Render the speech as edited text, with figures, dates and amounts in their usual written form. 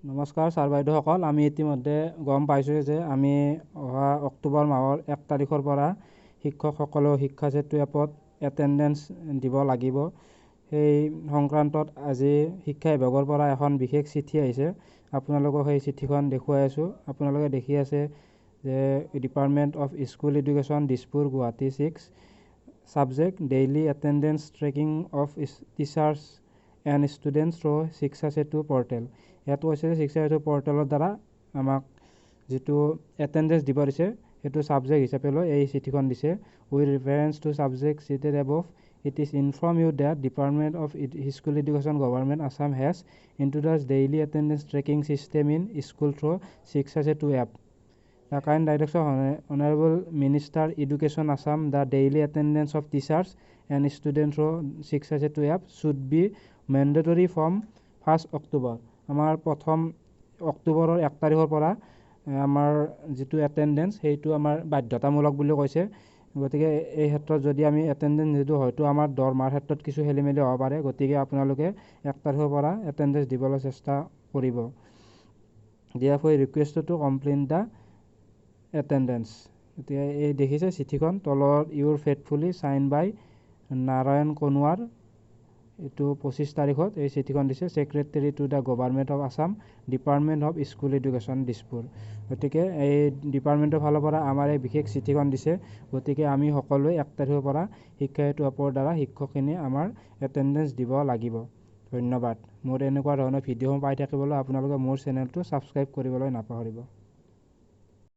নমস্কাৰ ছাৰ বাইদেউসকল, আমি ইতিমধ্যে গম পাইছোঁ যে আমি অহা অক্টোবৰ মাহৰ 1 তাৰিখৰ পৰা শিক্ষকসকলেও শিক্ষা সেতু এপত এটেণ্ডেঞ্চ দিব লাগিব। সেই সংক্ৰান্তত আজি শিক্ষা বিভাগৰ পৰা এখন বিশেষ চিঠি আহিছে। আপোনালোকক সেই চিঠিখন দেখুৱাই আছোঁ। আপোনালোকে দেখি আছে যে department of school education Dispur Guwahati 6 subject daily attendance tracking of teachers and students through Shiksha Setu portal. ইয়াত কৈছে যে শিক্ষা সেতু পৰ্টেলৰ দ্বাৰা আমাক যিটো এটেণ্ডেঞ্চ দিব দিছে সেইটো ছাবজেক্ট হিচাপে লৈ এই চিঠিখন দিছে। With reference two subject cheated above, it is informed you that Department of School Education Government Assam has introduced daily attendance tracking system in school through Siksha Setu app. The kind direction Honorable Minister Education Assam, the daily attendance of teachers and students through Siksha Setu app should be mandatory from 1st October. আমাৰ প্ৰথম অক্টোবৰৰ 1 তাৰিখৰ পৰা আমাৰ যিটো attendance সেইটো আমাৰ বাধ্যতামূলক বুলি কৈছে। গতিকে এই ক্ষেত্ৰত যদি আমি এটেণ্ডেঞ্চ নিদিওঁ হয়তো আমাৰ দৰমহাৰ ক্ষেত্ৰত কিছু খেলিমেলি হ'ব পাৰে। গতিকে আপোনালোকে 1 তাৰিখৰ পৰা এটেণ্ডেঞ্চ দিবলৈ চেষ্টা কৰিব। therefore request to complete the attendance. এতিয়া এই দেখিছে চিঠিখন তলত ইউৰ ফেথফুলি চাইন বাই নাৰায়ণ কনুৱাৰ। এইটো 25 তাৰিখত এই চিঠিখন দিছে secretary to the government of Assam, department of school education Dispur. গতিকে এই ডিপাৰ্টমেণ্টৰ ফালৰ পৰা আমাৰ এই বিশেষ চিঠিখন দিছে। গতিকে আমি সকলোৱে 1 তাৰিখৰ পৰা শিক্ষা সেতু এপৰ দ্বাৰা শিক্ষকখিনিয়ে আমাৰ এটেণ্ডেঞ্চ দিব লাগিব। ধন্যবাদ। মোৰ এনেকুৱা ধৰণৰ ভিডিঅ' পাই থাকিবলৈ আপোনালোকে মোৰ চেনেলটো ছাবস্ক্ৰাইব কৰিবলৈ নাপাহৰিব।